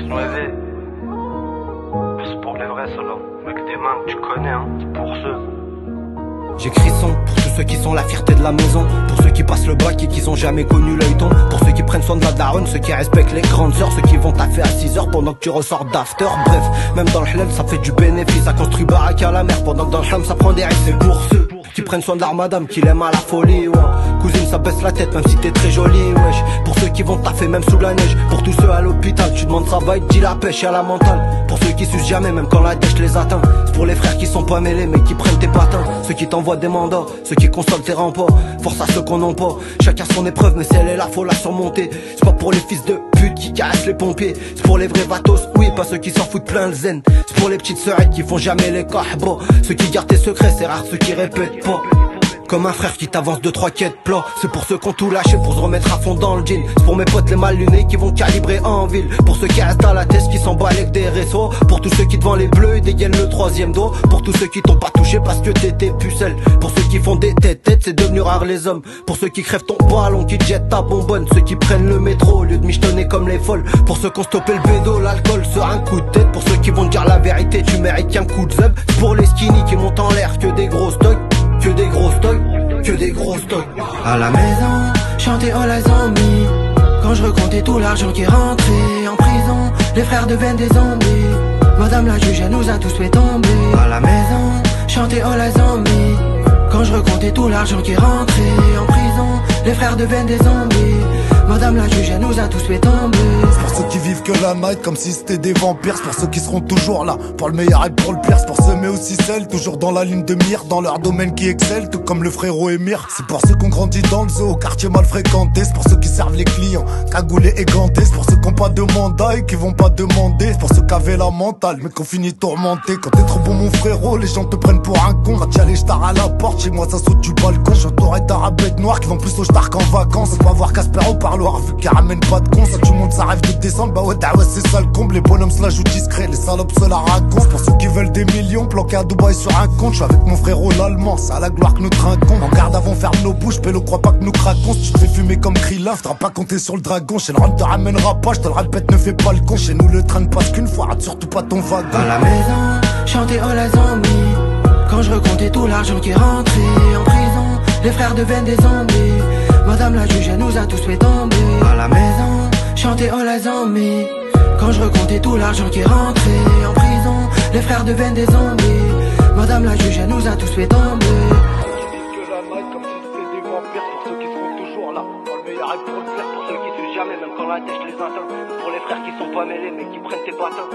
sont élevés. C'est pour les vrais, ceux-là. Avec des mains que tu connais, hein. C'est pour ceux. J'écris son pour tous ceux qui sont la fierté de la maison, pour ceux qui passent le bac et qui ont jamais connu l'œil ton, pour ceux qui prennent soin de la daronne, ceux qui respectent les grandes sœurs, ceux qui vont taffer à 6h pendant que tu ressors d'after. Bref, même dans le halal ça fait du bénéfice, ça construit baraque à la mer, pendant que dans le ham ça prend des risques. C'est pour ceux qui prennent soin de leur madame, qui l'aiment à la folie, ouais. Cousine ça baisse la tête même si t'es très jolie, wesh. Pour ceux qui vont taffer même sous la neige, pour tous ceux à l'hôpital, tu demandes ça va, il te dit la pêche et à la mentale. Pour ceux qui sucent jamais même quand la dèche les atteint, c'est pour les frères qui sont pas mêlés mais qui prennent tes patins, ceux qui t'envoient des mandats, ceux qui consolent tes remparts, force à ceux qu'on n'en pas. Chacun son épreuve mais si elle est là faut la surmonter. C'est pas pour les fils de pute qui caressent les pompiers, c'est pour les vrais vatos, oui, pas ceux qui s'en foutent plein le zen. C'est pour les petites sœurettes qui font jamais les kahba, ceux qui gardent tes secrets, c'est rare ceux qui répètent pas. Comme un frère qui t'avance 2-3 quêtes plats. C'est pour ceux qui ont tout lâché pour se remettre à fond dans le jean. C'est pour mes potes les mal lunés qui vont calibrer en ville. Pour ceux qui restent à la tête, qui s'emballent avec des réseaux. Pour tous ceux qui devant les bleus dégainent le troisième dos. Pour tous ceux qui t'ont pas touché parce que t'étais pucelle. Pour ceux qui font des têtes, c'est devenu rare les hommes. Pour ceux qui crèvent ton ballon, qui te jettent ta bonbonne. Ceux qui prennent le métro au lieu de michetonner comme les folles. Pour ceux qui ont stoppé le bédo, l'alcool sera un coup de tête. Pour ceux qui vont te dire la vérité, tu mérites qu'un coup de zeb. C'est pour les skinny qui montent en l'air que des gros stocks. Que des gros stocks, que des gros stocks. À la maison, chanter all eyes on me. Quand je recomptais tout l'argent qui rentrait en prison, les frères deviennent des zombies. Madame la juge, elle nous a tous fait tomber. À la maison, chanter all eyes on me. Quand je recomptais tout l'argent qui rentrait en prison, les frères deviennent des zombies. Madame la juge, elle nous a tous fait tomber. C'est pour ceux qui vivent que la night comme si c'était des vampires. C'est pour ceux qui seront toujours là, pour le meilleur et pour le pire. C'est pour ceux mais aussi celles, toujours dans la ligne de mire, dans leur domaine qui excelle, tout comme le frérot Émir. C'est pour ceux qui ont grandi dans le zoo, au quartier mal fréquenté. C'est pour ceux qui servent les clients, cagoulés et gantés. C'est pour ceux qui ont pas de mandat et qui vont pas demander. C'est pour ceux qui avaient la mentale mais qu'on finit tourmenté. Quand t'es trop bon mon frérot, les gens te prennent pour un con. Quand y'a les stars à la porte, chez moi ça saute du balcon. J'entourais d'arabes bêtes noires qui vont plus au star qu'en vacances. On va voir Casper au parloir vu qu'elle ramène pas de cons. Ça tout le monde ça rêve de descendre, bah ouais c'est ça le comble. Les bonhommes se la jouent discret, les salopes se la racontent. Pour ceux qui veulent des millions, planqués à Dubaï sur un compte. Je suis avec mon frérot l'allemand, c'est à la gloire que nous trinquons. En garde avant ferme nos bouches, Pélo crois pas que nous craquons. Si tu te fais fumer comme Krillin, faudra pas compter sur le dragon. Chez le run te ramènera pas, je te le répète, ne fais pas le con. Chez nous le train ne passe qu'une fois, rate surtout pas ton wagon. À la maison, chanter all eyes on me. Quand je recomptais tout l'argent qui rentrait en prison, les frères deviennent des zombies. Madame la juge, elle nous a tous fait tomber. À la maison, chanter all eyes on me. Quand je recomptais tout l'argent qui rentrait en prison, les frères deviennent des zombies. Madame la juge, elle nous a tous fait tomber. Que la night comme si c'était des vampires. Pour ceux qui seront toujours là, pour le meilleur et pour le pire. Pour ceux qui suivent jamais même quand la dèche les atteint. Pour les frères qui sont pas mêlés mais qui prennent tes patins.